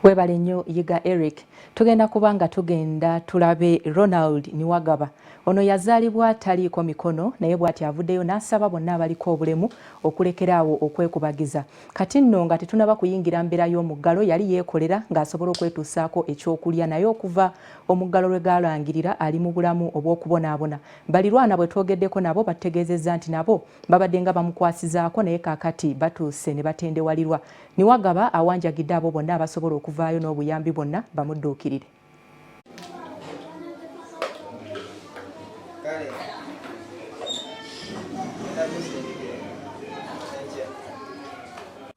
Webale nnyo Yiga Eric. Tugenda kubanga tugenda tulabe Ronald Niwagaba. Ono yazaalibwa taliiko mikono naye bw'ati avuddeyo n'asaba bonna abaliko obulemu okulekeraawo okwekubagiza. Kati nno nga tetunaba kuyingira mbeera y'omuggalo yali yeekolera ng'asobola okwetuusaako ekyokulya naye okuva omuggalo lwe gaalangirira ali mu bulamu obw'okubonaabona. Balirwana bwe twogeddeko nabo bategeezezza nti nabo babadde nga bamukwasizaako naye kaakati batuuse ne batendewalirwa. Niwagaba awanjagidde abo bonna abasobola okuvaayo n'obuyambi bonna bamudduukirire.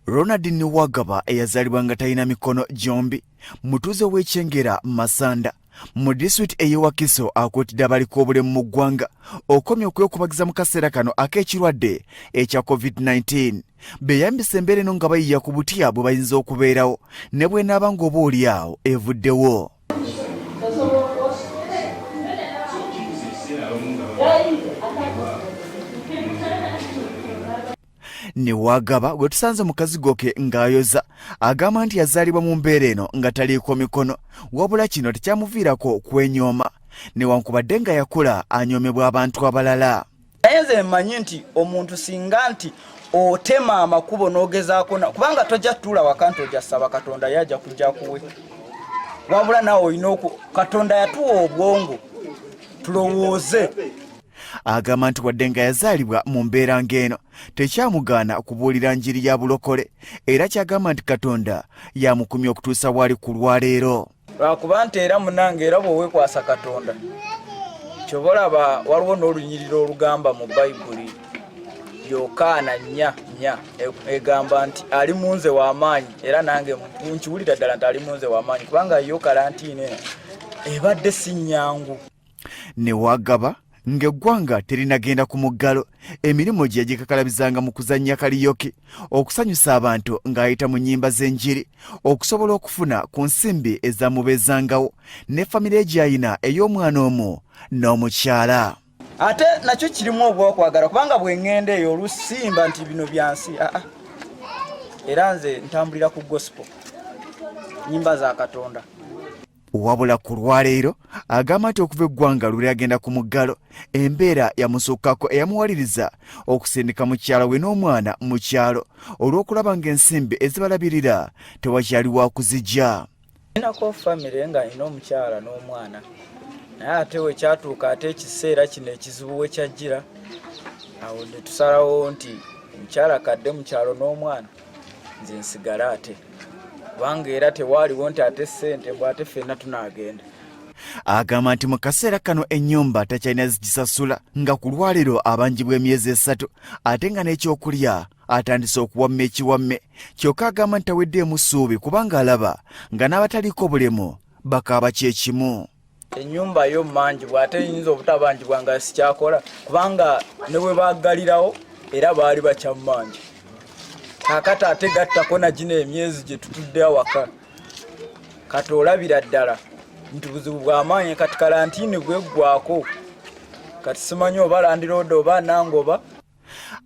Ronald Niwagaba eyazaalibwa nga talina mikono gyombi mutuuze w'ekyengera Masanda mu disitulikiti ey'e Wakiso akuutidde abaliko obulemu mu ggwanga okomya okwekubagiza mu kaseera kano ak'ekirwadde ekya COVID-19 beeyambisa embeera eno nga bayiya ku butya bwe bayinza okubeerawo ne bw'enaaba ng'oboolyawo evuddewo. Niwagaba gwe tusanze mu kazigo ke ng'ayoza agamba nti yazaalibwa mu mbeera eno nga taliiko mikono wabula kino tekyamuviirako kwenyooma newankubadde nga yakula anyoomebwa abantu abalala. Naye nze mmanyi nti omuntu singa nti otema amakubo n'ogezaako kubanga tojja tuula waka nti ojja saba Katonda yajja kujja kuwe wabula naawe olina Katonda yatuwa obwongo tulowooze. Agamba nti wadde nga yazaalibwa mu mbeera ng'eno tekyamugaana kubuulira njiri ya bulokole era kyagamba nti Katonda yamukumya okutuusa bw'ali ku lwaleero. Lwakuba nti era munange era bw'oweekwasa Katonda kyobalaba waliwo n'olunyiriri olugamba mu Bayibuli Yokaana 4:4 egamba nti ali munze w'amaanyi era nange nkiwulira ddala nti ali munze w'amaanyi kubanga yo kalantiini ebadde si nnyangu. Niwagaba ng'eggwanga terinagenda ku muggalo emirimu gye yagikakalabizanga mu kuzannya kaliyoki okusanyusa abantu ng'ayita mu nnyimba z'enjiri okusobola okufuna ku nsimbi ezamubeezangawo ne famire gy'ayina ey'omwana omu n'omukyala. Ate nakyo kirimu obw'okwagala kubanga bwe ŋŋenda eyo olusimba nti bino byansi era nze ntambulira ku gospel nnyimba za Katonda. Wabula ku lwaleero agamba nti okuva eggwanga luli agenda ku muggalo embeera yamusukkako eyamuwaliriza okusindika mukyala we n'omwana mu kyalo olw'okulaba ng'ensimbi ezibalabirira tewakyali wa kuzijja. Ninako famire nga ina omukyala n'omwana naye ate we kyatuuka ate ekiseera kino ekizibu we kyajjira awo ne tusalawo nti omukyala kadde mu kyalo n'omwana nze nsigale ate kubanga era tewaaliwo nti ate ssente mbw ate ffenna tunaagenda. Agamba nti mu kaseera kano ennyumba takyalina zigisasula nga ku lwaleero abanjibwa emyezi 3 ate nga n'ekyokulya atandise okuwamma ekiwamme kyokka agamba nti taweddeemu ssuubi kubanga alaba nga n'abataliiko bulemu bakaaba kyekimu. Ennyumba yo mmanjibwa ate yinza obutabanjibwa nga sikyakola kubanga ne bwe baaggalirawo era baali bakyammanji. Kakati ate gattako na gino emyezi gye tutudde awaka kati olabira ddala nti buzibu bw'amaanyi kati kalantiini bweggwako kati simanyi oba landirooda oba nangoba.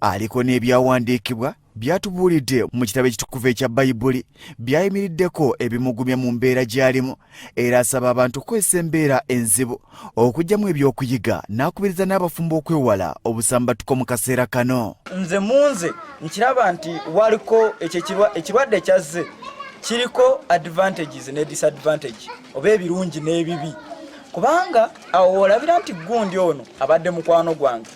Aliko n'ebyawandiikibwa byatubuulidde mu kitabo ekitukuvu ekya Bayibuli byayimiriddeko ebimugumya mu mbeera gy'alimu era asaba abantu okukozesa embeera enzibu okuggyamu ebyokuyiga n'akubiriza n'abafumbo okwewala obusambatuko mu kaseera kano. Nze munze nkiraba nti waliko ekirwadde kyazze kiriko advantages ne disadvantage oba ebirungi n'ebibi kubanga awo olabira nti gundi ono abadde mukwano gwange.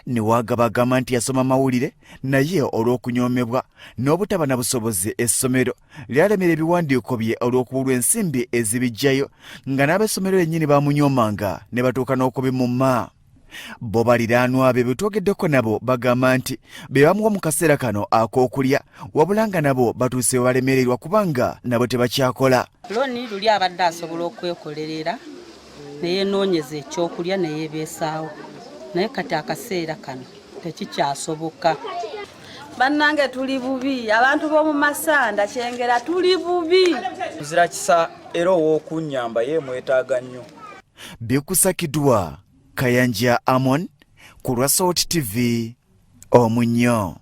Niwagaba agamba nti yasoma mawulire naye olw'okunyoomebwa n'obutaba na busobozi essomero lyalemera ebiwandiiko bye olw'okubulwa ensimbi ezibijjayo nga n'ab'essomero lennyini bamunyoomanga ne batuuka n'okubimumma. Bo baliraanwa be betwogeddeko nabo bagamba nti be bamuwa mu kaseera kano ak'okulya wabula nga nabo batuuse balemererwa kubanga nabo tebakyakola. Loni luli abadde asobola okwekolerera neyenoonyeza ekyokulya neyeebeesaawo naye kati akaseera kano tekikyasoboka. Bannange tuli bubi abantu b'omu Masanda kyengera tuli bubi. Muzira kisa era ow'okunnyamba ye mwetaaga nnyo. Bikusakiddwa Kayanja Amon ku Swat TV Omunnyo.